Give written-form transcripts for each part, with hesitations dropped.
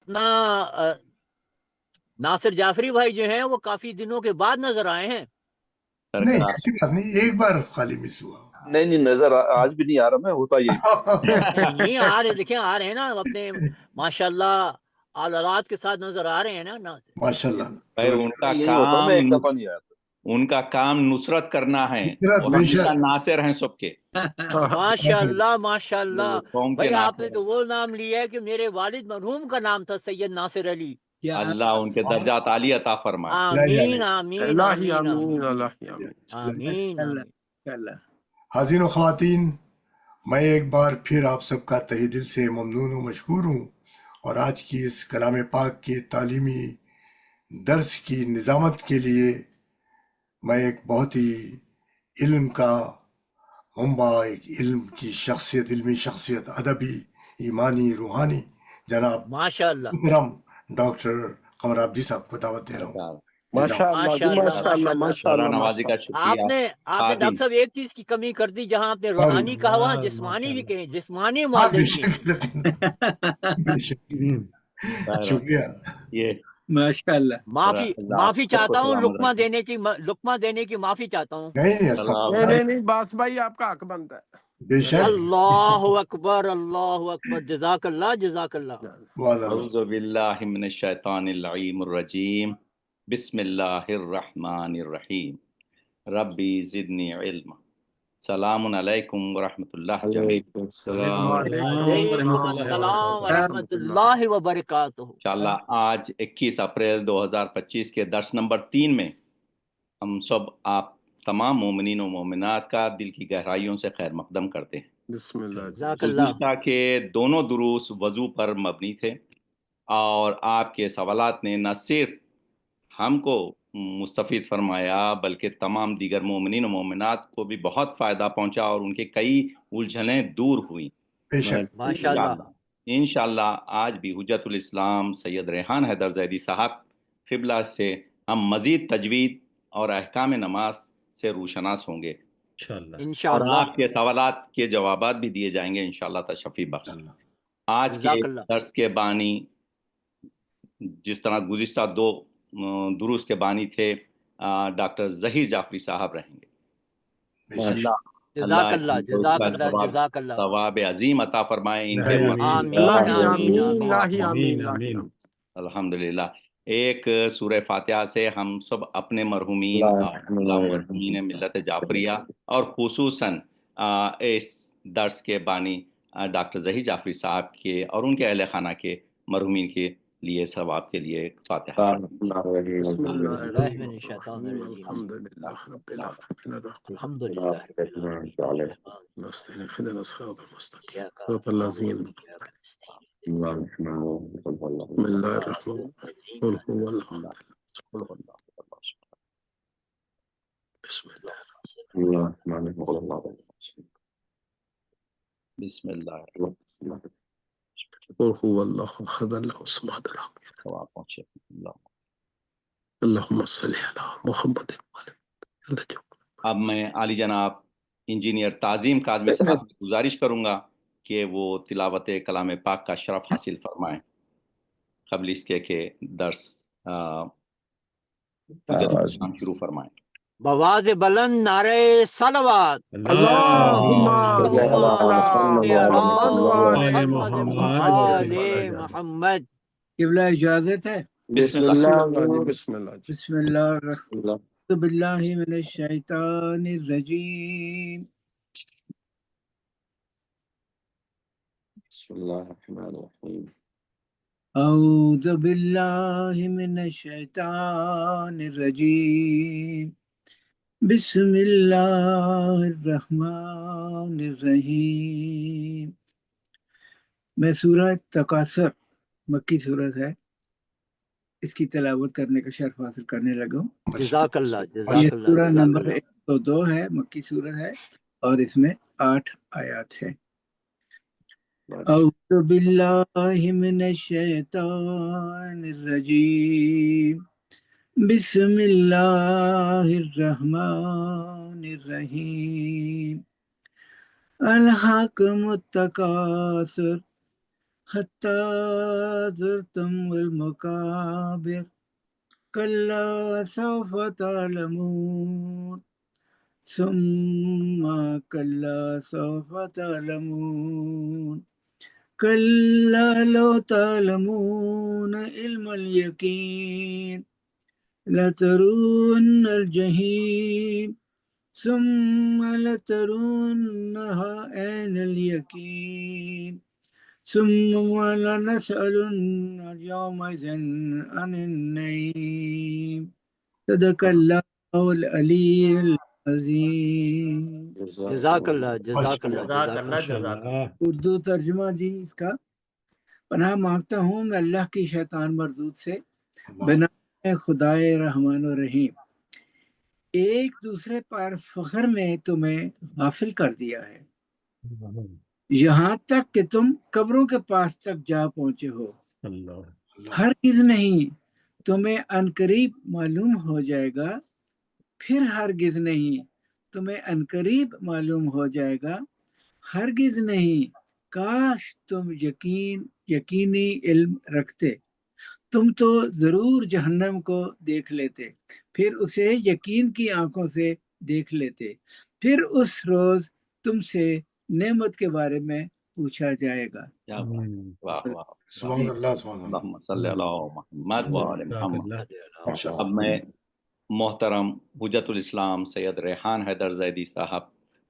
اپنا ناصر جعفری بھائی جو ہیں وہ کافی دنوں کے بعد نظر آئے ہیں. نہیں ایسی بات نہیں، ایک بار خالی مس ہوا. نہیں نظر آج بھی نہیں آ رہا میں، ہوتا یہی. نہیں آ رہے، دیکھیں آ رہے ہیں نا اپنے ماشاءاللہ اولاد کے ساتھ نظر آ رہے ہیں نا. ماشاء اللہ. بھائی ان کا یہی ہوتا کام میں ایک دفعہ نہیں آیا تھا. ان کا کام نصرت کرنا ہے، نصرت، وہ بے ہمیشہ شک. ناصر ہیں سب کے. ماشاءاللہ ماشاءاللہ. قوم کے بھائی آپ نے ناصر تو ہیں. وہ نام لیا ہے کہ میرے والد مرحوم کا نام تھا سید ناصر علی. اللہ ان کے درجات عالی عطا فرمائے. آمین آمین الہی آمین آمین الہی آمین. آمین آمین. حاضرین و خواتین، میں ایک بار پھر آپ سب کا تہہ دل سے ممنون و مشکور ہوں، اور آج کی اس کلام پاک کے تعلیمی درس کی نظامت کے لیے میں ایک بہت ہی علم کا منبع، ایک علم کی شخصیت، علمی شخصیت، ادبی، ایمانی، روحانی، جناب ماشاءاللہ محترم ڈاکٹر قمر عابدی صاحب کو دعوت دے رہا ہوں. ماشاء اللہ جی، ماشاءاللہ ماشاء اللہ ماشاء اللہ اللہ نوازی کا آپ شکریہ. نے ڈاکٹر صاحب ایک چیز کی کمی کر دی، جہاں آپ نے روحانی کہا ہوا جسمانی بھی کہیں، جسمانی ہاں بے معالج شک، بے شک. شکریہ. یہ ماشاء اللہ. معافی چاہتا ہوں، لقمہ دینے کی معافی چاہتا ہوں. نہیں نہیں باس بھائی آپ کا حق بنتا ہے. بے شک. اللہ اکبر اللہ اکبر. جزاک اللہ جزاک اللہ. اعوذ باللہ من الشیطان اللعین الرجیم. بسم اللہ الرحمن الرحیم. ربی زدنی علم. سلام علیکم ورحمۃ اللہ جمیعا. وعلیکم السلام ورحمۃ اللہ وبرکاتہ. انشاءاللہ آج 21 اپریل 2025 کے درس نمبر 3 میں ہم سب آپ تمام مومنین و مومنات کا دل کی گہرائیوں سے خیر مقدم کرتے ہیں. بسم اللہ. جزاک اللہ. گزشتہ کے دونوں دروس وضو پر مبنی تھے، اور آپ کے سوالات نے نہ صرف ہم کو مستفید فرمایا بلکہ تمام دیگر مومنین و مومنات کو بھی بہت فائدہ پہنچا، اور ان کے کئی الجھنیں دور ہوئیں. بے شک. ماشاءاللہ. انشاءاللہ آج بھی حجت الاسلام سید ریحان حیدر زیدی صاحب قبلہ سے ہم مزید تجوید اور احکام نماز سے روشناس ہوں گے، اور انشاءاللہ. آپ کے سوالات کے جوابات بھی دیے جائیں گے انشاءاللہ تشفی بخش. آج کے جزاک اللہ. درس کے بانی جس طرح گزشتہ دو دروس کے بانی تھے ڈاکٹر ظہیر جعفری صاحب رہیں گے. جزاک اللہ جزاک اللہ جزاک اللہ. ثواب عظیم عطا فرمائے ان کے آمین آمین الہی آمین. الحمدللہ. ایک سورہ فاتحہ سے ہم سب اپنے مرحومین مرحومین ملت جعفریہ اور خصوصاً اس درس کے بانی ڈاکٹر ظہیر جعفری صاحب کے اور ان کے اہل خانہ کے مرحومین کے لیے ثواب کے لیے فاتحہ. بسم اللہ اللہ من الشیطان الرجیم. الحمدللہ رب العالمین الحمدللہ. اهدنا الصراط المستقيم صراط الذين بسم الله الرحمن الرحيم قل هو الله بسم الله بسم اللہ. قل هو الله احد الله الصمد ثواب پہنچے. اللهم صل على محمد وعلى اب میں عالی جناب انجینئر تعظیم کاظمی صاحب کی گزارش کروں گا کہ وہ تلاوت کلام پاک کا شرف حاصل فرمائیں قبل اس کے کہ درس شروع فرمائیں. بواز بلند نعرہ صلوات. اللهم آل محمد. قبلہ اجازت ہے. بسم اللہ. بسم اللہ. بسم اللہ الرحمن الرحیم. اعوذ باللہ من الشیطان الرجیم. بسم اللہ الرحمن الرحیم. اعوذ باللہ من الشیطان الرجیم. بسم اللہ الرحمن الرحیم. میں سورہ تکاثر مکی صورت ہے، اس کی تلاوت کرنے کا شرف حاصل کرنے لگا ہوں. جزاک اللہ یہ جزاک اللہ. سورہ نمبر 102 ہے، مکی صورت ہے، اور اس میں 8 آیات ہیں. اعوذ باللہ من الشیطان الرجیم. بسم اللہ الرحمن الرحیم. الہاکم التکاثر حتى زرتم المقابر كلا سوف تعلمون ثم كلا سوف تعلمون كلا لو تعلمون علم اليقين لترون الجحيم ثم لترونها عين اليقين ثم لنسألن يومئذ عن النعيم صدق الله العلي العظيم. جزاک اللہ جزاک اللہ ماشاءاللہ. جزاک اللہ جزاک اللہ. اردو ترجمہ جی اس کا. پناہ مانگتا ہوں میں اللہ کی شیطان مردود سے بنا خدائے رحمان و رحیم. ایک دوسرے پر فخر نے تمہیں غافل کر دیا ہے یہاں تک کہ تم قبروں کے پاس تک جا پہنچے ہو. ہرگز نہیں تمہیں عنقریب معلوم ہو جائے گا، پھر ہرگز نہیں تمہیں عنقریب معلوم ہو جائے گا، ہرگز نہیں. کاش تم یقینی علم رکھتے، تم تو ضرور جہنم کو دیکھ لیتے، پھر اسے یقین کی آنکھوں سے دیکھ لیتے، پھر اس روز تم سے نعمت کے بارے میں پوچھا جائے گا. واہ واہ، سبحان اللہ سبحان اللہ. اللہم صلی علی محمد وآل محمد. ماشاءاللہ. اب میں محترم حجت الاسلام سید ریحان حیدر زیدی صاحب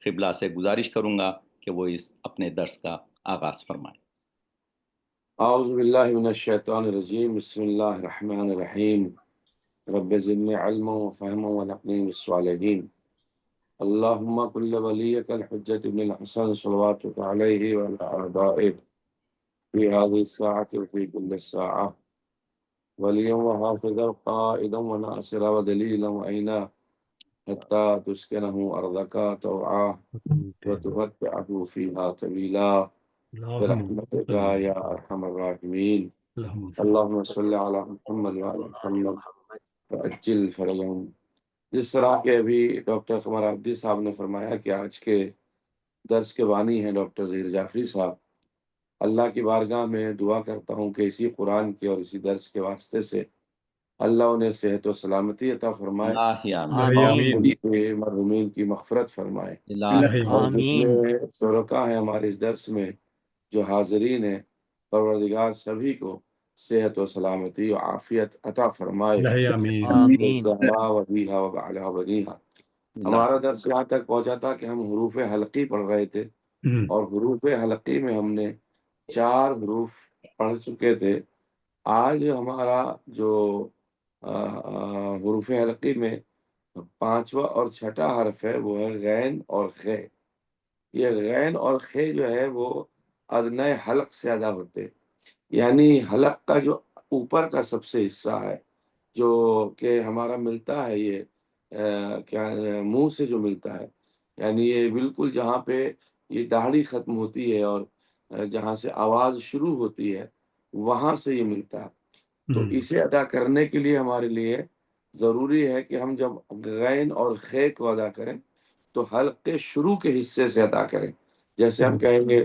قبلہ سے گزارش کروں گا کہ وہ اس اپنے درس کا آغاز فرمائیں. اعوذ باللہ من الشیطان الرجیم، بسم اللہ الرحمن الرحیم. رب زدنی علما وفہما ونقنی من الصالحین. اللہم کل ولیک الحجت بن الحسن صلواتک علیہ وعلی آبائہ فی هذه الساعة وفی کل ساعة ولیا وحافظا قائدا وناصرا ودلیلا وعینا حتی تسکنہ ارضک طوعا وتمتعہ فیہا طویلا برحمتک یا ارحم الراحمین. اللہم صلی علی محمد وعلی محمد وعجل فرجہم. جس طرح کہ ابھی ڈاکٹر قمر عابدی صاحب نے فرمایا کہ آج کے درس کے بانی ہیں ڈاکٹر ظہیر جعفری صاحب، اللہ کی بارگاہ میں دعا کرتا ہوں کہ اسی قرآن کے اور اسی درس کے واسطے سے اللہ انہیں صحت و سلامتی عطا فرمائے اور ان کے مرحومین کی مغفرت فرمائے. اور جتنے شرکا ہیں ہمارے اس درس میں جو حاضرین ہیں، پروردگار سبھی کو صحت و سلامتی و عافیت عطا فرمائے. ہمارا درس یہاں تک پہنچا تھا کہ ہم حروف حلقی پڑھ رہے تھے اور حروف حلقی میں ہم نے 4 حروف پڑھ چکے تھے. آج ہمارا جو حروف حلقی میں 5واں اور 6واں حرف ہے وہ ہے غین اور خے. یہ غین اور خے جو ہے وہ ادنی حلق سے ادا ہوتے، یعنی حلق کا جو اوپر کا سب سے حصہ ہے جو کہ ہمارا ملتا ہے، یہ کیا منہ سے جو ملتا ہے، یعنی یہ بالکل جہاں پہ یہ داڑھی ختم ہوتی ہے اور جہاں سے آواز شروع ہوتی ہے وہاں سے یہ ملتا ہے. تو اسے ادا کرنے کے لیے ہمارے لیے ضروری ہے کہ ہم جب غین اور خے کو ادا کریں تو حلق کے شروع کے حصے سے ادا کریں. جیسے ہم کہیں گے،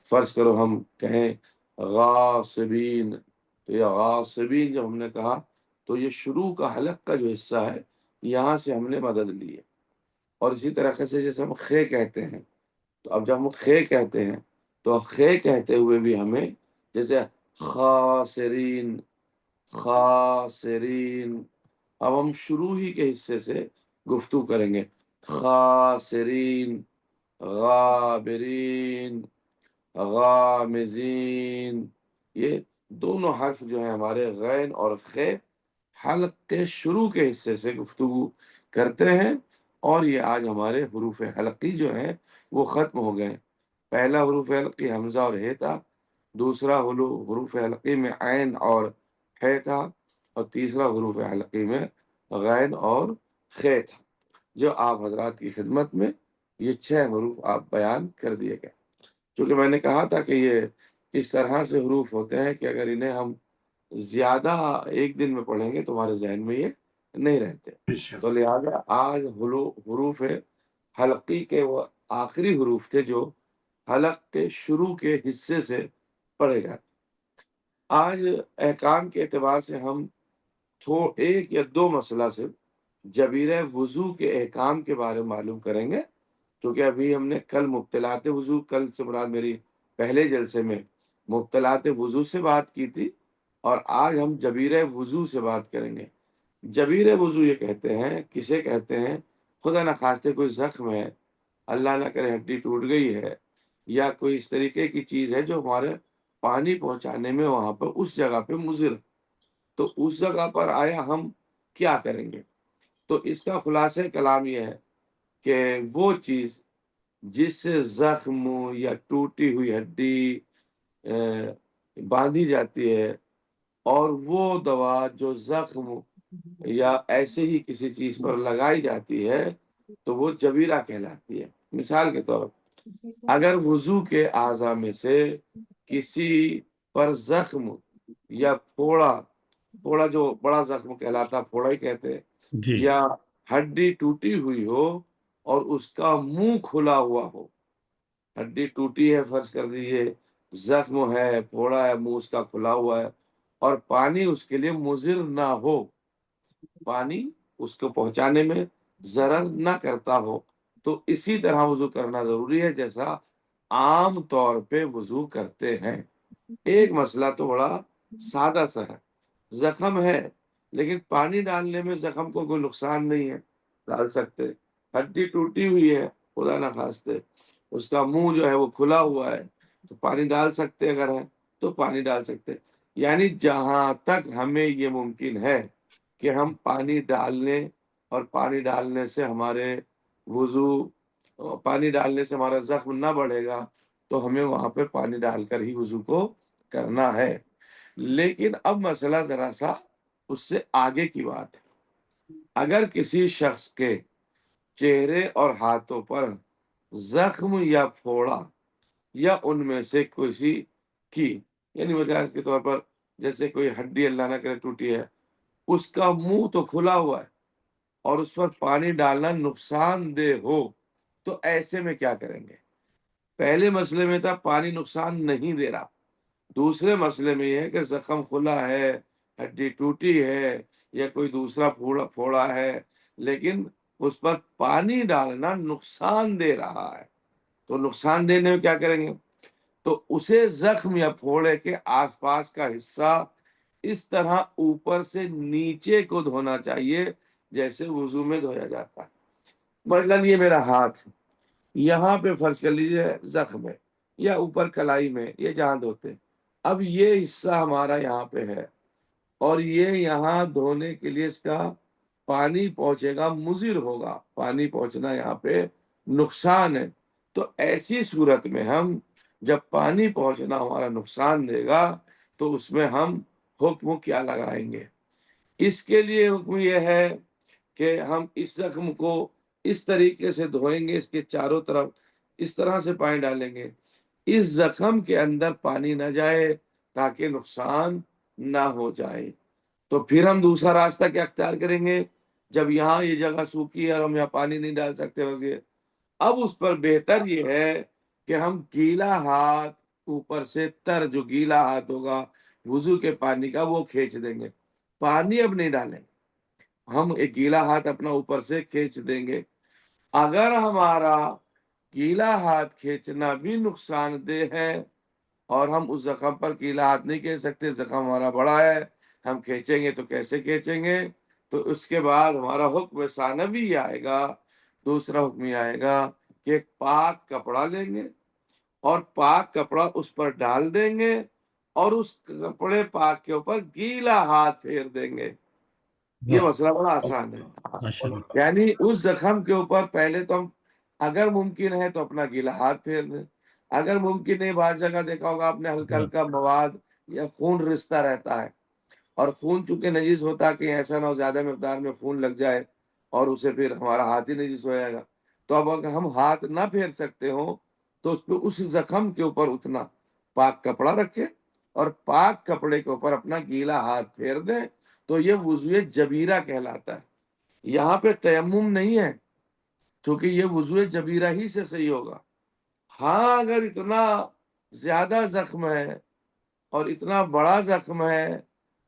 فرض کرو ہم کہیں غاصبین، تو یہ غاصبین جب ہم نے کہا تو یہ شروع کا حلق کا جو حصہ ہے یہاں سے ہم نے مدد لی ہے. اور اسی طریقے سے جیسے ہم خے کہتے ہیں، تو اب جب ہم خے کہتے ہیں تو خے کہتے ہوئے بھی ہمیں جیسے خاسرین خاسرین، اب ہم شروع ہی کے حصے سے گفتگو کریں گے. خاسرین، غابرین، غامزین، یہ دونوں حرف جو ہیں ہمارے غین اور خے حلق کے شروع کے حصے سے گفتگو کرتے ہیں. اور یہ آج ہمارے حروف حلقی جو ہیں وہ ختم ہو گئے. پہلا حروف حلقی حمزہ اور ہے تھا، دوسرا حروف حلقی میں عین اور ہے تھا، اور تیسرا حروف حلقی میں غین اور خے تھا، جو آپ حضرات کی خدمت میں یہ 6 حروف آپ بیان کر دیے گئے. چونکہ میں نے کہا تھا کہ یہ اس طرح سے حروف ہوتے ہیں کہ اگر انہیں ہم زیادہ ایک دن میں پڑھیں گے تو ہمارے ذہن میں یہ نہیں رہتے. تو لہٰذا آج حروف حلقی کے وہ آخری حروف تھے جو حلق کے شروع کے حصے سے پڑھے جاتے. آج احکام کے اعتبار سے ہم ایک یا دو مسئلہ سے جبیرہ وضو کے احکام کے بارے میں معلوم کریں گے، کیونکہ ابھی ہم نے کل مبتلات وضو، کل سے مراد میری پہلے جلسے میں مبتلات وضو سے بات کی تھی، اور آج ہم جبیرہ وضو سے بات کریں گے۔ جبیرہ وضو یہ کہتے ہیں، کسے کہتے ہیں؟ خدا نخواستہ کوئی زخم ہے، اللہ نہ کرے ہڈی ٹوٹ گئی ہے، یا کوئی اس طریقے کی چیز ہے جو ہمارے پانی پہنچانے میں وہاں پر اس جگہ پہ مضر، تو اس جگہ پر آیا ہم کیا کریں گے؟ تو اس کا خلاصہ کلام یہ ہے کہ وہ چیز جس سے زخم یا ٹوٹی ہوئی ہڈی باندھی جاتی ہے، اور وہ دوا جو زخم یا ایسے ہی کسی چیز پر لگائی جاتی ہے تو وہ جبیرہ کہلاتی ہے۔ مثال کے طور اگر وضو کے اعضاء میں سے کسی پر زخم یا پھوڑا جو بڑا زخم کہلاتا، پھوڑا ہی کہتے ہیں، جی یا ہڈی ٹوٹی ہوئی ہو اور اس کا منہ کھلا ہوا ہو، ہڈی ٹوٹی ہے، فرض کر دیجیے، زخم ہے، پھوڑا ہے، منہ اس کا کھلا ہوا ہے، اور پانی اس کے لیے مضر نہ ہو، پانی اس کو پہنچانے میں ضرر نہ کرتا ہو، تو اسی طرح وضو کرنا ضروری ہے جیسا عام طور پہ وضو کرتے ہیں۔ ایک مسئلہ تو بڑا سادہ سا ہے، زخم ہے لیکن پانی ڈالنے میں زخم کو کوئی نقصان نہیں ہے، ڈال سکتے۔ ہڈی ٹوٹی ہوئی ہے، خدا نہ خواستہ اس کا منہ جو ہے وہ کھلا ہوا ہے، تو پانی ڈال سکتے، اگر ہے تو پانی ڈال سکتے۔ یعنی جہاں تک ہمیں یہ ممکن ہے کہ ہم پانی ڈالنے، اور پانی ڈالنے سے ہمارے پانی ڈالنے سے ہمارا زخم نہ بڑھے گا، تو ہمیں وہاں پہ پانی ڈال کر ہی وضو کو کرنا ہے۔ لیکن اب مسئلہ ذرا سا اس سے آگے کی بات ہے۔ اگر کسی شخص کے چہرے اور ہاتھوں پر زخم یا پھوڑا یا ان میں سے کسی کی، یعنی مثال کے طور پر جیسے کوئی ہڈی اللہ نہ کرے ٹوٹی ہے، اس کا منہ تو کھلا ہوا ہے اور اس پر پانی ڈالنا نقصان دہ ہو، تو ایسے میں کیا کریں گے؟ پہلے مسئلے میں تھا پانی نقصان نہیں دے رہا، دوسرے مسئلے میں یہ ہے کہ زخم کھلا ہے، ہڈی ٹوٹی ہے، یا کوئی دوسرا پھوڑا ہے، لیکن اس پر پانی ڈالنا نقصان دے رہا ہے، تو نقصان دینے میں کیا کریں گے؟ تو اسے زخم یا پھوڑے کے آس پاس کا حصہ اس طرح اوپر سے نیچے کو دھونا چاہیے جیسے وضو میں دھویا جاتا ہے۔ مثلاً یہ میرا ہاتھ، یہاں پہ فرض کر لیجیے زخم ہے، یا اوپر کلائی میں، یہ جہاں دھوتے، اب یہ حصہ ہمارا یہاں پہ ہے، اور یہ یہاں دھونے کے لیے اس کا پانی پہنچے گا، مضر ہوگا، پانی پہنچنا یہاں پہ نقصان ہے، تو ایسی صورت میں ہم جب پانی پہنچنا ہمارا نقصان دے گا تو اس میں ہم حکم کیا لگائیں گے؟ اس کے لیے حکم یہ ہے کہ ہم اس زخم کو اس طریقے سے دھوئیں گے، اس کے چاروں طرف اس طرح سے پانی ڈالیں گے اس زخم کے اندر پانی نہ جائے تاکہ نقصان نہ ہو جائے۔ تو پھر ہم دوسرا راستہ کیا اختیار کریں گے؟ جب یہاں یہ جگہ سوکھی ہے اور ہم یہاں پانی نہیں ڈال سکتے وغیرہ، اب اس پر بہتر یہ ہے کہ ہم گیلا ہاتھ اوپر سے تر جو گیلا ہاتھ ہوگا وضو کے پانی کا وہ کھینچ دیں گے، پانی اب نہیں ڈالیں، ہم ایک گیلا ہاتھ اپنا اوپر سے کھینچ دیں گے۔ اگر ہمارا گیلا ہاتھ کھینچنا بھی نقصان دہ ہے اور ہم اس زخم پر گیلا ہاتھ نہیں کھینچ سکتے، زخم ہمارا بڑا ہے، ہم کھینچیں گے تو کیسے کھینچیں گے؟ تو اس کے بعد ہمارا حکم ثانوی آئے گا، دوسرا حکم یہ آئے گا کہ ایک پاک کپڑا لیں گے اور پاک کپڑا اس پر ڈال دیں گے اور اس کپڑے پاک کے اوپر گیلا ہاتھ پھیر دیں گے۔ یہ مسئلہ بڑا آسان ہے، یعنی اس زخم کے اوپر پہلے تو ہم اگر ممکن ہے تو اپنا گیلا ہاتھ پھیر دیں، اگر ممکن نہیں، بعض جگہ دیکھا ہوگا آپ نے ہلکا ہلکا مواد یا خون رستا رہتا ہے، اور خون چونکہ نجیس ہوتا ہے کہ ایسا نہ ہو زیادہ مقدار میں خون لگ جائے اور اسے پھر ہمارا ہاتھ ہی نجیس ہو جائے گا، تو اب اگر ہم ہاتھ نہ پھیر سکتے ہوں تو اس پہ اس زخم کے اوپر اتنا پاک کپڑا رکھے اور پاک کپڑے کے اوپر اپنا گیلا ہاتھ پھیر دیں، تو یہ وضو جبیرہ کہلاتا ہے۔ یہاں پہ تیمم نہیں ہے کیونکہ یہ وضو جبیرہ ہی سے صحیح ہوگا۔ ہاں اگر اتنا زیادہ زخم ہے اور اتنا بڑا زخم ہے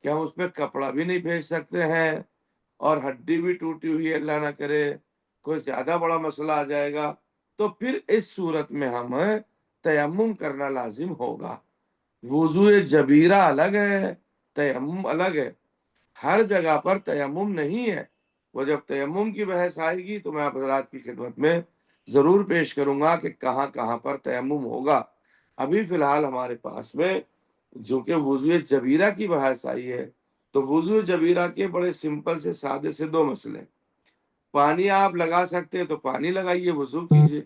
کہ ہم اس پہ کپڑا بھی نہیں پھینک سکتے ہیں، اور ہڈی بھی ٹوٹی ہوئی ہے، اللہ نہ کرے کوئی زیادہ بڑا مسئلہ آ جائے گا، تو پھر اس صورت میں ہم تیمم کرنا لازم ہوگا۔ وضو جبیرہ الگ ہے، تیمم الگ ہے، ہر جگہ پر تیمم نہیں ہے۔ وہ جب تیمم کی بحث آئے گی تو میں آپ حضرات کی خدمت میں ضرور پیش کروں گا کہ کہاں کہاں پر تیمم ہوگا۔ ابھی فی الحال ہمارے پاس میں جو کہ وضو جبیرہ کی بحث آئی ہے، تو وضو جبیرہ کے بڑے سمپل سے سادے سے دو مسئلے۔ پانی آپ لگا سکتے ہیں تو پانی لگائیے، وضو کیجیے۔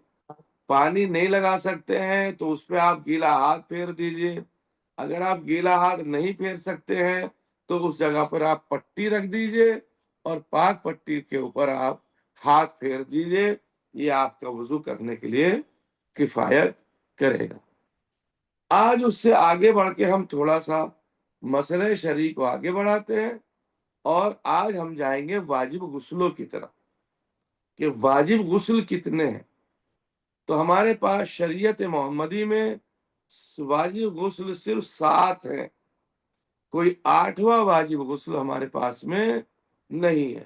پانی نہیں لگا سکتے ہیں تو اس پہ آپ گیلا ہاتھ پھیر دیجیے۔ اگر آپ گیلا ہاتھ نہیں پھیر سکتے ہیں تو اس جگہ پر آپ پٹی رکھ دیجیے اور پاک پٹی کے اوپر آپ ہاتھ پھیر دیجیے، یہ آپ کا وضو کرنے کے لیے کفایت کرے گا۔ آج اس سے آگے بڑھ کے ہم تھوڑا سا مسئلہ شرعی کو آگے بڑھاتے ہیں، اور آج ہم جائیں گے واجب غسلوں کی طرف کہ واجب غسل کتنے ہیں۔ تو ہمارے پاس شریعت محمدی میں واجب غسل صرف 7 ہیں، کوئی 8واں واجب غسل ہمارے پاس میں نہیں ہے۔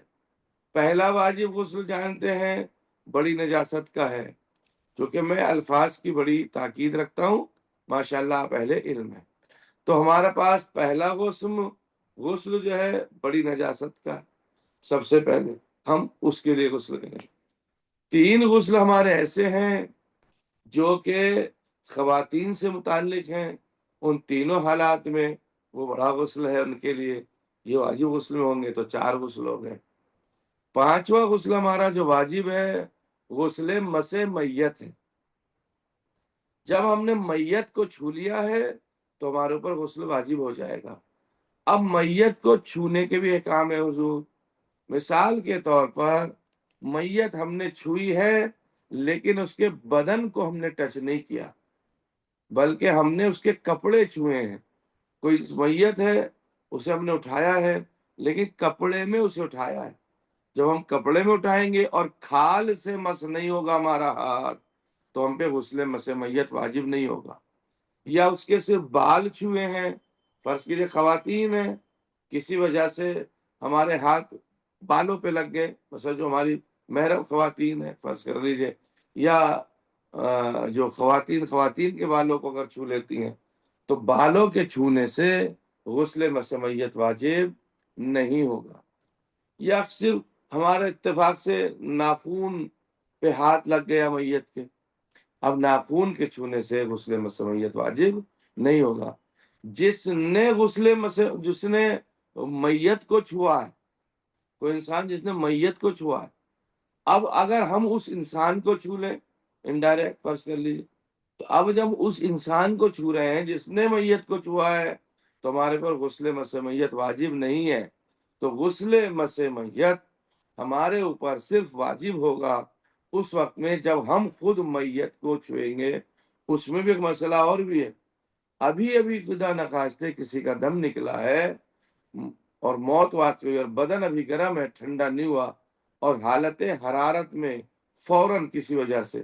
پہلا واجب غسل جانتے ہیں، بڑی نجاست کا ہے، کیونکہ میں الفاظ کی بڑی تاکید رکھتا ہوں، ماشاءاللہ آپ اہل علم ہے۔ تو ہمارا پاس پہلا غسل جو ہے بڑی نجاست کا، سب سے پہلے ہم اس کے لیے غسل کریں۔ 3 غسل ہمارے ایسے ہیں جو کہ خواتین سے متعلق ہیں، ان تینوں حالات میں وہ بڑا غسل ہے ان کے لیے، یہ واجب غسل میں ہوں گے تو 4 غسل ہو گئے۔ 5واں غسل ہمارا جو واجب ہے غسل مس میت ہے۔ جب ہم نے میت کو چھو لیا ہے تو ہمارے اوپر غسل واجب ہو جائے گا۔ اب میت کو چھونے کے بھی احکام ہے حضور۔ مثال کے طور پر میت ہم نے چھوئی ہے لیکن اس کے بدن کو ہم نے ٹچ نہیں کیا، بلکہ ہم نے اس کے کپڑے چھوئے ہیں۔ کوئی میت ہے، اسے ہم نے اٹھایا ہے لیکن کپڑے میں اسے اٹھایا ہے۔ جب ہم کپڑے میں اٹھائیں گے اور کھال سے مس نہیں ہوگا ہمارا ہاتھ تو ہم پہ غسل مس میت واجب نہیں ہوگا۔ یا اس کے صرف بال چھوئے ہیں، فرض کیجیے خواتین ہیں، کسی وجہ سے ہمارے ہاتھ بالوں پہ لگ گئے، مثلا جو ہماری محرم خواتین ہیں فرض کر لیجیے، یا جو خواتین کے بالوں کو اگر چھو لیتی ہیں تو بالوں کے چھونے سے غسل مس میت واجب نہیں ہوگا۔ یا صرف ہمارے اتفاق سے ناخون پہ ہاتھ لگ گیا میت کے، اب ناخون کے چھونے سے غسل مس میت واجب نہیں ہوگا۔ جس نے میت کو چھوا ہے، کوئی انسان جس نے میت کو چھوا ہے، اب اگر ہم اس انسان کو چھو لیں انڈائریکٹ فرض کر لیجیے، تو اب جب اس انسان کو چھو رہے ہیں جس نے میت کو چھوا ہے تو ہمارے پر غسل مس میت واجب نہیں ہے۔ تو غسل مس میت ہمارے اوپر صرف واجب ہوگا اس وقت میں جب ہم خود میت کو چھوئیں گے۔ اس میں بھی ایک مسئلہ اور بھی ہے، ابھی خدا نخواستہ کسی کا دم نکلا ہے اور موت واقع ہوئی اور بدن ابھی گرم ہے، ٹھنڈا نہیں ہوا، اور حالت حرارت میں فوراً کسی وجہ سے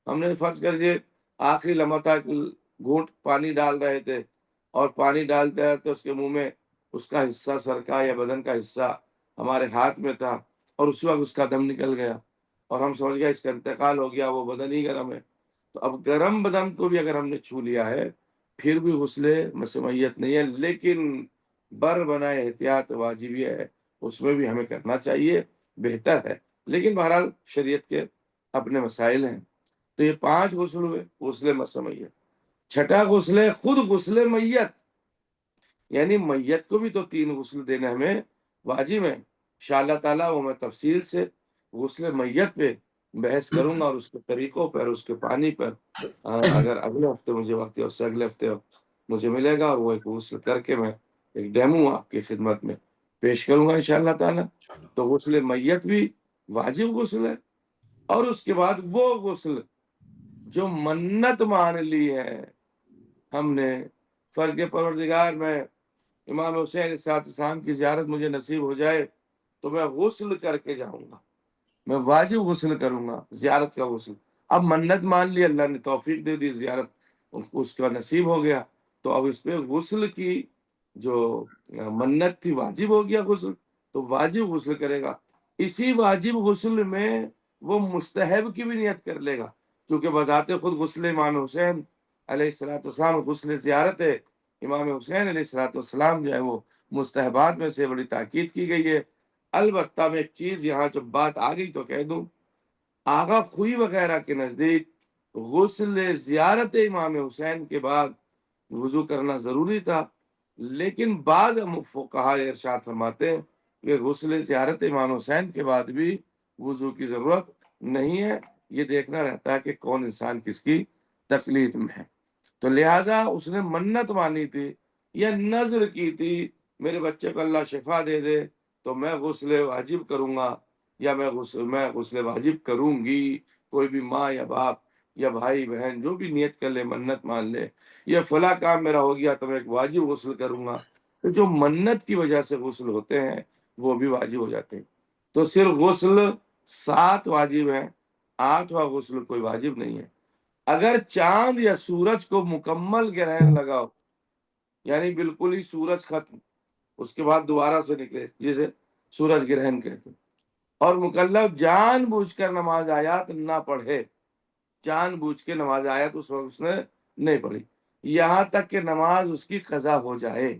ہم نے فرض کر لیجیے آخری لمحہ تک گھونٹ پانی ڈال رہے تھے اور پانی ڈالتے ہیں تو اس کے منہ میں اس کا حصہ سر کا یا بدن کا حصہ ہمارے ہاتھ میں تھا اور اس وقت اس کا دم نکل گیا اور ہم سمجھ گئے اس کا انتقال ہو گیا، وہ بدن ہی گرم ہے۔ تو اب گرم بدن کو بھی اگر ہم نے چھو لیا ہے پھر بھی غسل مس میت نہیں ہے، لیکن بر بنائے احتیاط واجب ہے، اس میں بھی ہمیں کرنا چاہیے، بہتر ہے، لیکن بہرحال شریعت کے اپنے مسائل ہیں۔ تو یہ 5 غسل ہوئے غسل مس میت۔ 6واں غسل ہے خود غسل میت، یعنی میت کو بھی تو 3 غسل دینے ہمیں واجب ہیں۔ انشاءاللہ تعالیٰ وہ میں تفصیل سے غسل میت پہ بحث کروں گا اور اس کے طریقوں پر، اس کے پانی پر، اگر اگلے ہفتے مجھے وقت ہے اس سے اگلے ہفتے مجھے ملے گا، اور وہ ایک غسل کر کے میں ایک ڈیمو آپ کی خدمت میں پیش کروں گا انشاءاللہ تعالیٰ۔ تو غسل میت بھی واجب غسل ہے، اور اس کے بعد وہ غسل جو منت مان لی ہے ہم نے، فرض کے پروردگار میں امام حسین علیہ السلام کی زیارت مجھے نصیب ہو جائے تو میں غسل کر کے جاؤں گا، میں واجب غسل کروں گا، زیارت کا غسل۔ اب منت مان لی، اللہ نے توفیق دے دی، زیارت اس کا نصیب ہو گیا، تو اب اس پہ غسل کی جو منت تھی واجب ہو گیا غسل، تو واجب غسل کرے گا. اسی واجب غسل میں وہ مستحب کی بھی نیت کر لے گا، کیونکہ بذات خود غسل امام حسین علیہ السلام غسل زیارت ہے امام حسین علیہ السلام جو ہے وہ مستحبات میں سے بڑی تاکید کی گئی ہے. البتہ میں ایک چیز یہاں جب بات آ گئی تو کہہ دوں، آغا خوئی وغیرہ کے نزدیک غسل زیارت امام حسین کے بعد وضو کرنا ضروری تھا، لیکن بعض فقہاء ارشاد فرماتے ہیں کہ غسل زیارت امام حسین کے بعد بھی وضو کی ضرورت نہیں ہے. یہ دیکھنا رہتا ہے کہ کون انسان کس کی تقلید میں ہے. تو لہٰذا اس نے منت مانی تھی یا نذر کی تھی، میرے بچے کو اللہ شفا دے دے تو میں غسل واجب کروں گا، یا میں غسل واجب کروں گی. کوئی بھی ماں یا باپ یا بھائی بہن جو بھی نیت کر لے، منت مان لے، یا فلاں کام میرا ہو گیا تو میں ایک واجب غسل کروں گا، تو جو منت کی وجہ سے غسل ہوتے ہیں وہ بھی واجب ہو جاتے ہیں. تو صرف غسل 7 واجب ہیں، 8واں غسل کوئی واجب نہیں ہے. اگر چاند یا سورج کو مکمل گرہن لگاؤ، یعنی بالکل ہی سورج ختم، اس کے بعد دوبارہ سے نکلے جسے سورج گرہن کہتے ہیں، اور مکلف جان بوجھ کر نماز آیات نہ پڑھے، جان بوجھ کے نماز آیات اس وقت اس نے نہیں پڑھی، یہاں تک کہ نماز اس کی قضا ہو جائے،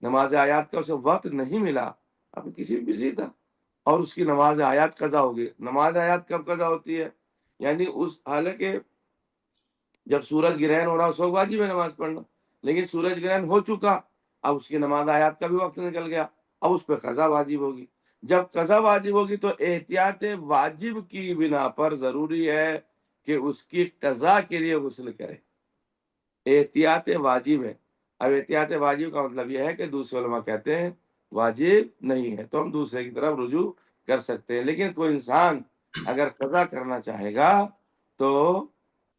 نماز آیات کا اسے وقت نہیں ملا، اب کسی بھی بزی تھا اور اس کی نماز آیات قضا ہو گئی. نماز آیات کب قضا ہوتی ہے؟ یعنی اس حالانکہ جب سورج گرہن ہو رہا اس وقت واجب ہے نماز پڑھنا، لیکن سورج گرہن ہو چکا، اب اس کی نماز آیات کا بھی وقت نکل گیا، اب اس پہ قضا واجب ہوگی. جب قضا واجب ہوگی تو احتیاط واجب کی بنا پر ضروری ہے کہ اس کی قضا کے لیے غسل کرے. احتیاط واجب ہے. اب احتیاط واجب کا مطلب یہ ہے کہ دوسرے علماء کہتے ہیں واجب نہیں ہے تو ہم دوسرے کی طرف رجوع کر سکتے ہیں، لیکن کوئی انسان اگر قضا کرنا چاہے گا تو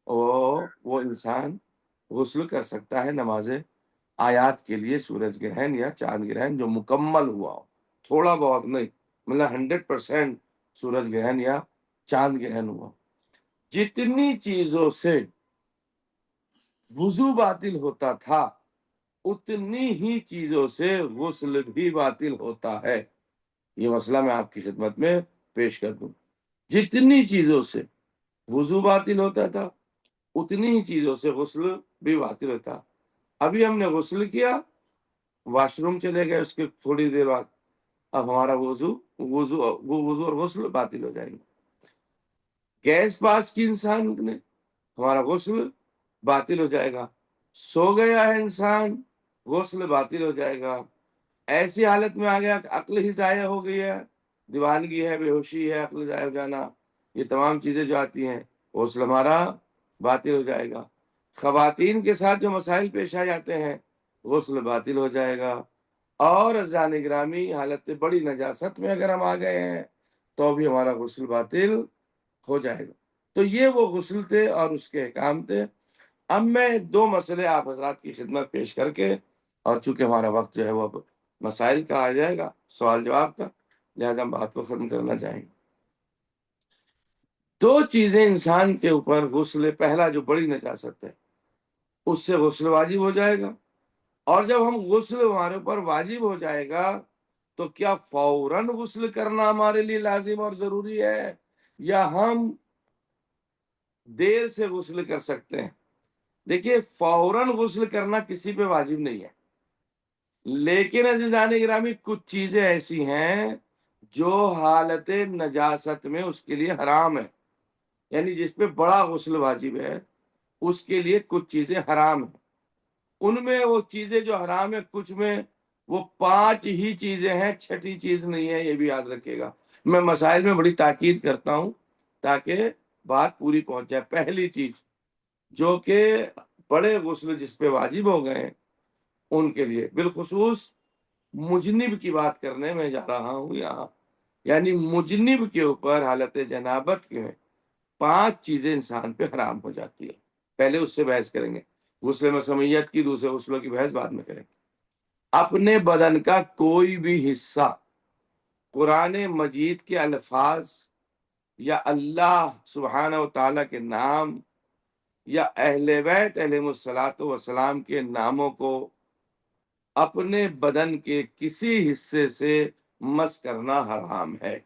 وہ انسان غسل کر سکتا ہے نماز آیات کے لیے، سورج گرہن یا چاند گرہن جو مکمل ہوا ہو، تھوڑا بہت نہیں، مطلب 100% سورج گرہن یا چاند گرہن ہوا. جتنی چیزوں سے وضو باطل ہوتا تھا اتنی ہی چیزوں سے غسل بھی باطل ہوتا ہے. یہ مسئلہ میں آپ کی خدمت میں پیش کر دوں. جتنی چیزوں سے وضو باطل ہوتا تھا اتنی ہی چیزوں سے غسل بھی باطل ہوتا. ابھی ہم نے غسل کیا، واش روم چلے گئے، اس کے تھوڑی دیر بعد اب ہمارا وضو اور غسل باطل ہو جائیں گے. گیس پاس کی انسان نے، ہمارا غسل باطل ہو جائے گا. سو گیا ہے انسان، غسل باطل ہو جائے گا. ایسی حالت میں آ گیا کہ عقل ہی ضائع ہو گئی ہے، دیوانگی ہے، بے ہوشی ہے، عقل ضائع ہو جانا، یہ تمام چیزیں جو آتی ہیں غسل ہمارا باطل ہو جائے گا. خواتین کے ساتھ جو مسائل پیش آ جاتے ہیں غسل باطل ہو جائے گا. اور عزیزان گرامی حالت بڑی نجاست میں اگر ہم آ گئے ہیں تو بھی ہمارا غسل باطل ہو جائے گا. تو یہ وہ غسل تھے اور اس کے احکام تھے. اب میں 2 مسئلے آپ حضرات کی خدمت پیش کر کے، اور چونکہ ہمارا وقت جو ہے وہ مسائل کا آ جائے گا، سوال جواب کا، لہٰذا ہم بات کو ختم کرنا چاہیں گے. 2 چیزیں انسان کے اوپر غسل، پہلا جو بڑی نجاست ہے اس سے غسل واجب ہو جائے گا، اور جب ہم غسل ہمارے اوپر واجب ہو جائے گا تو کیا فوراً غسل کرنا ہمارے لیے لازم اور ضروری ہے یا ہم دیر سے غسل کر سکتے ہیں؟ دیکھیے فوراً غسل کرنا کسی پہ واجب نہیں ہے، لیکن عزیزان گرامی کچھ چیزیں ایسی ہیں جو حالت نجاست میں اس کے لیے حرام ہے، یعنی جس پہ بڑا غسل واجب ہے اس کے لیے کچھ چیزیں حرام ہیں. ان میں وہ چیزیں جو حرام ہے کچھ میں وہ 5 ہی چیزیں ہیں، 6ٹھی چیز نہیں ہے، یہ بھی یاد رکھے گا. میں مسائل میں بڑی تاکید کرتا ہوں تاکہ بات پوری پہنچ جائے. پہلی چیز جو کہ بڑے غسل جس پہ واجب ہو گئے ہیں ان کے لیے، بالخصوص مجنب کی بات کرنے میں جا رہا ہوں یہاں، یعنی مجنب کے اوپر حالت جنابت کے 5 چیزیں انسان پہ حرام ہو جاتی ہے. پہلے اس سے بحث کریں گے، غسل مسمیت کی، دوسرے غسلوں کی بحث بعد میں کریں گے. اپنے بدن کا کوئی بھی حصہ قرآن مجید کے الفاظ یا اللہ سبحانہ و تعالیٰ کے نام یا اہل بیت علیہم السلام کے ناموں کو اپنے بدن کے کسی حصے سے مس کرنا حرام ہے۔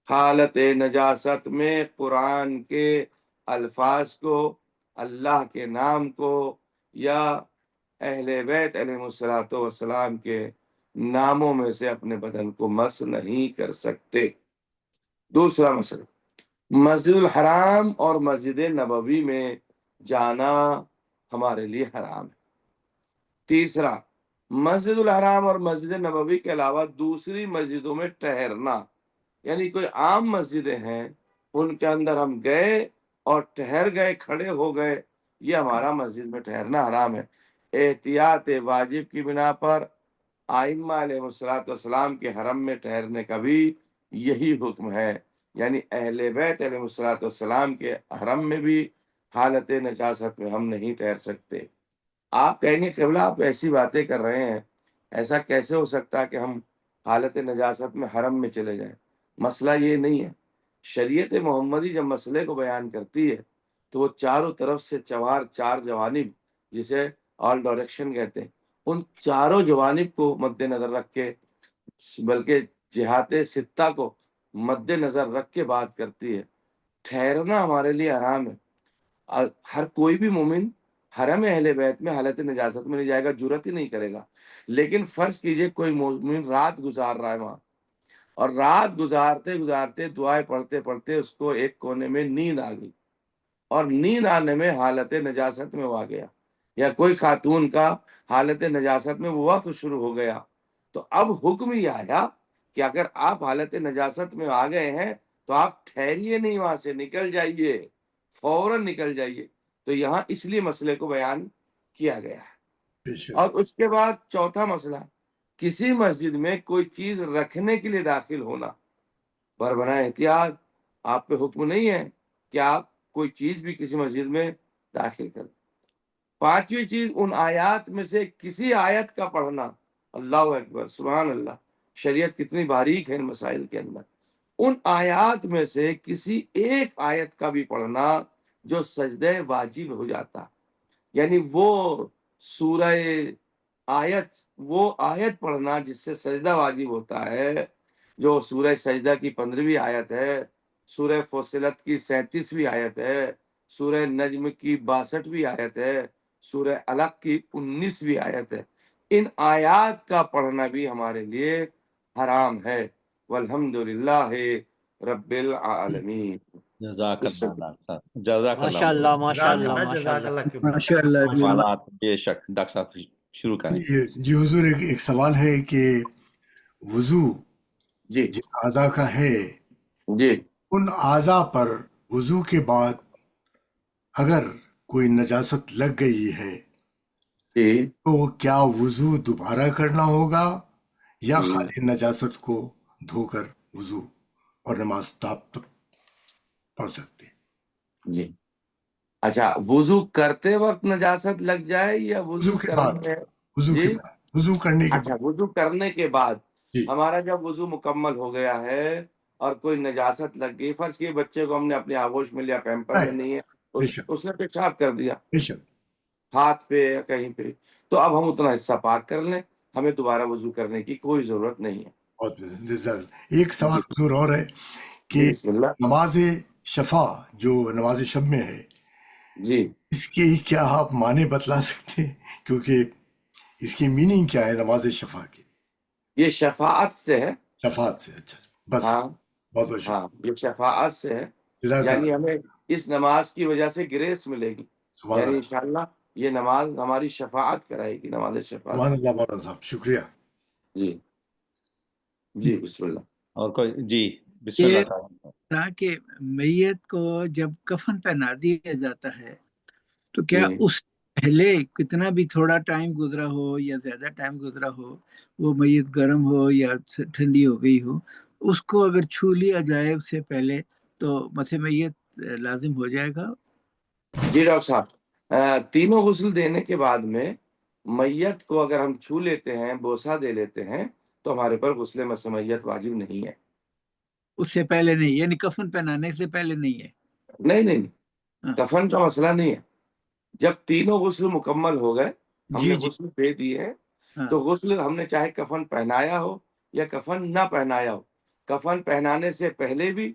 حالت نجاست میں قرآن کے الفاظ کو، اللہ کے نام کو یا اہل بیت علیہ السلام کے ناموں میں سے اپنے بدن کو مس نہیں کر سکتے۔ دوسرا مسئلہ، مسجد الحرام اور مسجد نبوی میں جانا ہمارے لیے حرام ہے۔ تیسرا، مسجد الحرام اور مسجد نبوی کے علاوہ دوسری مسجدوں میں ٹھہرنا، یعنی کوئی عام مسجدیں ہیں ان کے اندر ہم گئے اور ٹھہر گئے، کھڑے ہو گئے، یہ ہمارا مسجد میں ٹھہرنا حرام ہے۔ احتیاط واجب کی بنا پر ائمہ علیہ السلام کے حرم میں ٹھہرنے کا بھی یہی حکم ہے، یعنی اہل بیت علیہ السلام کے حرم میں بھی حالت نجاست میں ہم نہیں ٹھہر سکتے۔ آپ کہیں گے قبلہ آپ ایسی باتیں کر رہے ہیں، ایسا کیسے ہو سکتا ہے کہ ہم حالت نجاست میں حرم میں چلے جائیں؟ مسئلہ یہ نہیں ہے۔ شریعت محمدی جب مسئلے کو بیان کرتی ہے تو وہ چاروں طرف سے چار جوانب، جسے آل ڈائریکشن کہتے ہیں، ان چاروں جوانب کو مد نظر رکھ کے، بلکہ جہات ستہ کو مد نظر رکھ کے بات کرتی ہے۔ ٹھہرنا ہمارے لیے حرام ہے۔ ہر کوئی بھی مومن حرم اہل بیت میں حالت نجاست میں نہیں جائے گا، جرات ہی نہیں کرے گا۔ لیکن فرض کیجئے کوئی مومن رات گزار رہا ہے وہاں، اور رات گزارتے گزارتے دعائیں پڑھتے پڑھتے اس کو ایک کونے میں نیند آ گئی، اور نیند آنے میں حالت نجاست میں وہ آ گیا، یا کوئی خاتون کا حالت نجاست میں وہ وقت شروع ہو گیا، تو اب حکم یہ آیا کہ اگر آپ حالت نجاست میں آ گئے ہیں تو آپ ٹھہریے نہیں، وہاں سے نکل جائیے، فوراً نکل جائیے۔ تو یہاں اس لیے مسئلے کو بیان کیا گیا ہے۔ اور اس کے بعد چوتھا مسئلہ، کسی مسجد میں کوئی چیز رکھنے کے لیے داخل ہونا، بربنا احتیاط، آپ پہ حکم نہیں ہے کہ آپ کوئی چیز بھی کسی مسجد میں داخل کریں۔ پانچویں چیز، ان آیات میں سے کسی آیت کا پڑھنا، اللہ اکبر، سبحان اللہ، شریعت کتنی باریک ہے ان مسائل کے اندر۔ ان آیات میں سے کسی ایک آیت کا بھی پڑھنا جو سجدہ واجب ہو جاتا، یعنی وہ سورہ وہ آیت پڑھنا جس سے سجدہ واجب ہوتا ہے، جو سورہ سجدہ کی 15ویں آیت ہے، سورہ فصلت کی 37ویں آیت ہے، سورہ نجم کی 62ویں آیت ہے، سورہ علق کی 19ویں آیت ہے۔ ان آیات کا پڑھنا بھی ہمارے لیے حرام ہے۔ والحمدللہ رب العالمین۔ جزاک اللہ ڈاکٹر صاحب، جزاک ماشاء اللہ۔ اللہ ماشاء اللہ ماشاء اللہ ماشاء اللہ جی۔ سوالات بے شک ڈاکٹر صاحب شروع کریں۔ جی حضور، ایک سوال ہے کہ وضو جی جن اعضاء کا ہے، جی ان اعضاء پر وضو کے بعد اگر کوئی نجاست لگ گئی ہے جی تو کیا وضو دوبارہ کرنا ہوگا یا جی خالی نجاست کو دھو کر وضو اور نماز پڑھ سکتے؟ جی اچھا، وضو کرتے وقت نجاست لگ جائے یا وضو وضو کے بعد، کرنے؟ وضو کے جی بعد، وضو کرنے کے اچھا، بعد۔ وضو کرنے کے بعد جی ہمارا جب وضو مکمل ہو گیا ہے اور کوئی نجاست لگ گئی، فرض کیے بچے کو ہم نے اپنے آغوش میں لیا، پیمپر میں نہیں ہے، بے شک اس نے پیشاب کر دیا بے شک۔ ہاتھ پہ یا کہیں پہ، تو اب ہم اتنا حصہ پاک کر لیں، ہمیں دوبارہ وضو کرنے کی کوئی ضرورت نہیں ہے۔ بہت جزاک اللہ۔ ایک سوال حضور اور ہے جی کہ بسم اللہ۔ نماز شفا جو نماز شب میں ہے، جی اس کے کیا آپ معنی بتلا سکتے ہیں؟ کیونکہ اس کی میننگ کیا ہے نماز شفا کی؟ یہ شفاعت سے ہے۔ شفاعت سے، اچھا بس، ہاں بہت بہت شکریہ، ہاں، یہ شفاعت سے ہے، جزاک یعنی اللہ، ہمیں اس نماز کی وجہ سے گریس ملے گی، سبحان یعنی اللہ، انشاءاللہ یہ نماز ہماری شفاعت کرائے گی، نماز شفاعت۔ سبحان اللہ، مولانا صاحب شکریہ۔ جی جی بسم اللہ۔ اور کوئی؟ جی بسم یہ اللہ تعالیٰ۔ تھا کہ میت کو جب کفن پہنا دیا جاتا ہے تو کیا جی اس پہلے کتنا بھی تھوڑا ٹائم گزرا ہو یا زیادہ ٹائم گزرا ہو، وہ میت گرم ہو یا ٹھنڈی ہو گئی ہو، اس کو اگر چھو لیا جائے اس سے پہلے تو مسح میت لازم ہو جائے گا؟ جی ڈاکٹر صاحب، تینوں غسل دینے کے بعد میں میت کو اگر ہم چھو لیتے ہیں، بوسہ دے لیتے ہیں، تو ہمارے پر غسل مسح میت واجب نہیں ہے۔ اس سے پہلے نہیں، یعنی کفن پہنانے سے پہلے نہیں ہے؟ نہیں نہیں نہیں، ہاں، کفن کا مسئلہ نہیں ہے، جب تینوں غسل مکمل ہو گئے، ہم جی نے جی غسل دے دیے ہیں، ہاں تو غسل ہم نے چاہے کفن پہنایا ہو یا کفن نہ پہنایا ہو، کفن پہنانے سے پہلے بھی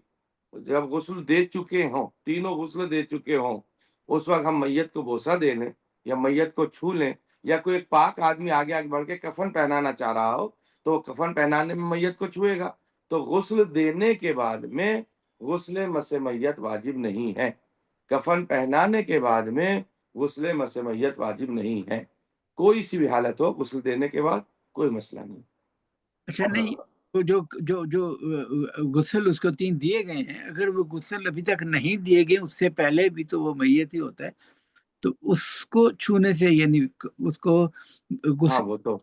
جب غسل دے چکے ہوں، تینوں غسل دے چکے ہوں، اس وقت ہم میت کو بوسہ دے لیں یا میت کو چھو لیں، یا کوئی ایک پاک آدمی آگے آگے بڑھ کے کفن پہنانا چاہ رہا ہو تو کفن پہنانے میں میت کو چھوئے گا. تو غسل دینے کے بعد میں غسل مس میت واجب نہیں ہے، کفن پہنانے کے بعد میں غسل مس میت واجب نہیں ہے. کوئی سی بھی حالت ہو، غسل دینے کے بعد کوئی مسئلہ نہیں. اچھا نہیں، تو جو جو جو غسل اس کو 3 دیے گئے ہیں، اگر وہ غسل ابھی تک نہیں دیے گئے اس سے پہلے بھی تو وہ میت ہی ہوتا ہے، تو اس کو چھونے سے یعنی اس کو ہاں غسل وہ تو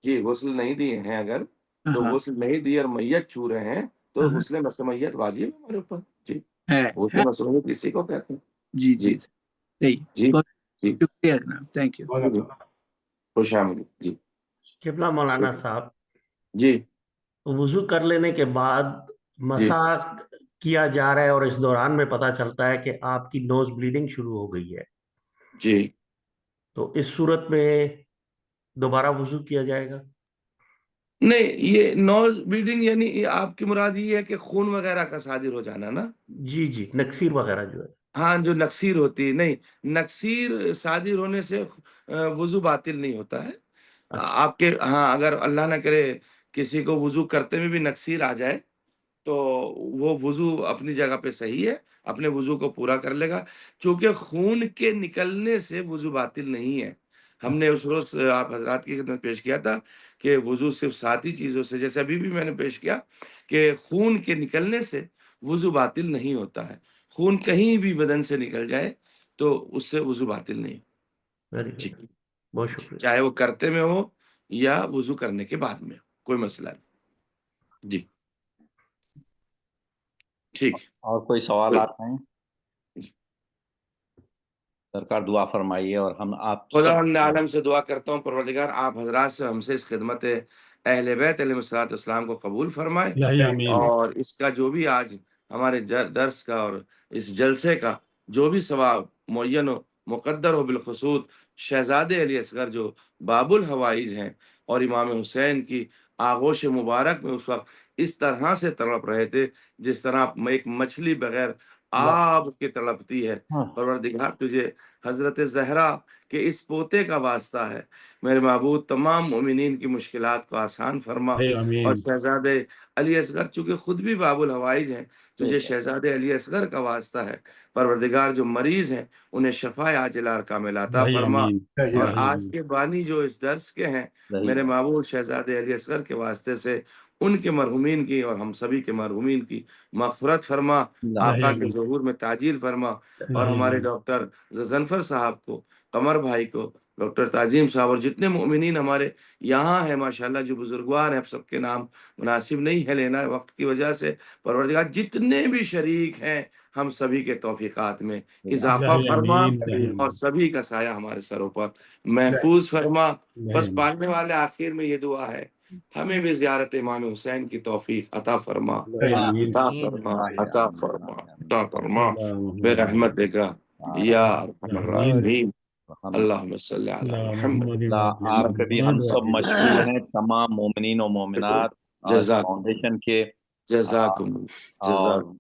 جی غسل نہیں دیے ہیں اگر، تو ہاں غسل نہیں دیے اور میت چھو رہے ہیں تو ہاں غسل مس میت واجب ہے ہمارے اوپر. جی ہے غسل مس میت اسی کو کہتے ہیں. جی جی جی صحیح، جی بہت جی شکریہ جناب، تھینک یو. جی خوش آمدید. جی قبلہ مولانا صاحب، جی وضو کر لینے کے بعد جی مسح کیا جا رہا ہے اور اس دوران میں پتہ چلتا ہے کہ آپ کی نوز بلیڈنگ شروع ہو گئی ہے، جی تو اس صورت میں دوبارہ وضو کیا جائے گا؟ نہیں، یہ نوز بلیڈنگ یعنی یہ آپ کی مراد یہ ہے کہ خون وغیرہ کا صادر ہو جانا نا؟ جی جی، نکسیر وغیرہ جو ہے. ہاں جو نکسیر ہوتی ہے، نہیں نکسیر صادر ہونے سے وضو باطل نہیں ہوتا ہے. آپ کے ہاں اگر اللہ نہ کرے کسی کو وضو کرتے میں بھی نکسیر آ جائے تو وہ وضو اپنی جگہ پہ صحیح ہے، اپنے وضو کو پورا کر لے گا، چونکہ خون کے نکلنے سے وضو باطل نہیں ہے. ہم نے اس روز آپ حضرات کی خدمت پیش کیا تھا کہ وضو صرف 7 ہی چیزوں سے، جیسے ابھی بھی میں نے پیش کیا کہ خون کے نکلنے سے وضو باطل نہیں ہوتا ہے. خون کہیں بھی بدن سے نکل جائے تو اس سے وضو باطل نہیں. ویری جی گڈ، بہت شکریہ. چاہے وہ کرتے میں ہو یا وضو کرنے کے بعد میں، کوئی مسئلہ نہیں. جی ٹھیک. اور کوئی سوالات ہیں؟ سرکار دعا فرمائیے اور ہم آپ خدا سب عالم سے دعا کرتا ہوں پروردگار آپ حضرات سے ہم سے اس خدمت اہل بیت علیہ الصلوۃ والسلام کو قبول فرمائے، اور اس کا جو بھی آج ہمارے درس کا اور اس جلسے کا جو بھی ثواب معین و مقدر ہو، بالخصوص شہزادے علی اصغر جو باب الحوائج ہیں اور امام حسین کی آغوش مبارک میں اس وقت اس طرح سے تڑپ رہے تھے جس طرح ایک مچھلی بغیر آب کی تڑپتی ہے. پروردگار تجھے حضرت زہرا کہ اس پوتے کا واسطہ ہے میرے معبود، تمام مومنین کی مشکلات کو آسان فرما، اور شہزادے علی اصغر چونکہ خود بھی باب الحوائج ہیں، تجھے شہزادے علی اصغر کا واسطہ ہے پروردگار جو مریض ہیں انہیں شفا عاجلہ اور کاملہ عطا فرما. اور آج کے بانی جو اس درس کے ہیں میرے معبود شہزادے علی اصغر کے واسطے سے ان کے مرحومین کی اور ہم سبھی کے مرحومین کی مغفرت فرما، آقا کے ظہور میں تعجیل فرما، اور ہمارے ڈاکٹر غضنفر صاحب کو، قمر بھائی کو، ڈاکٹر تعظیم صاحب اور جتنے مومنین ہمارے یہاں ہیں ماشاءاللہ جو بزرگوار ہیں، اب سب کے نام مناسب نہیں ہے لینا وقت کی وجہ سے، پروردگار جتنے بھی شریک ہیں ہم سبھی کے توفیقات میں اضافہ فرما، اور سبھی کا سایہ ہمارے سروں پر محفوظ فرما. بس پالنے والے آخر میں یہ دعا ہے ہمیں بھی زیارت امام حسین کی توفیق عطا فرما، عطا فرما، عطا فرما، عطا فرما برحمتک یا ارحم الراحمین. اللہم صلی علی محمد. آپ کے بھی ہم سب مشکور ہیں، تمام مومنین و مومنات اور اس جزاکم فاؤنڈیشن کے، جزاکم اور جزاکم.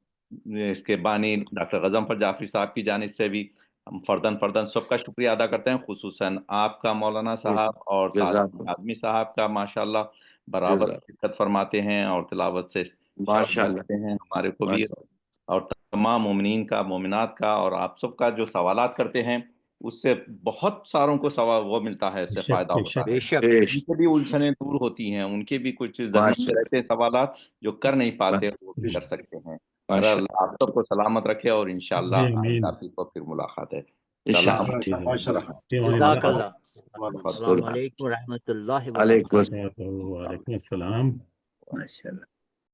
اس کے بانی ڈاکٹر غضنفر جعفری صاحب کی جانب سے بھی ہم فرداً سب کا شکریہ ادا کرتے ہیں، خصوصاً آپ کا مولانا صاحب اور جزاکم آدمی صاحب کا ماشاءاللہ برابر شرکت فرماتے ہیں اور تلاوت سے ماشاءاللہ کرتے ہیں ہمارے کو بھی، اور تمام مومنین کا، مومنات کا، اور آپ سب کا جو سوالات کرتے ہیں اس سے بہت ساروں کو سوال وہ ملتا ہے، اس سے فائدہ ہوتا ہے، بے شک ان کے بھی الجھنیں دور ہوتی ہیں، ان کے بھی کچھ ذہن میں رہتے سوالات جو کر نہیں پاتے وہ بھی کر سکتے ہیں. اللہ آپ سب کو سلامت رکھے اور انشاءاللہ آئندہ کو پھر ملاقات ہے. سلام. جزاک اللہ. السلام علیکم و رحمۃ اللہ علیکم وبرکاتہ. وعلیکم السلام. ماشاء اللہ.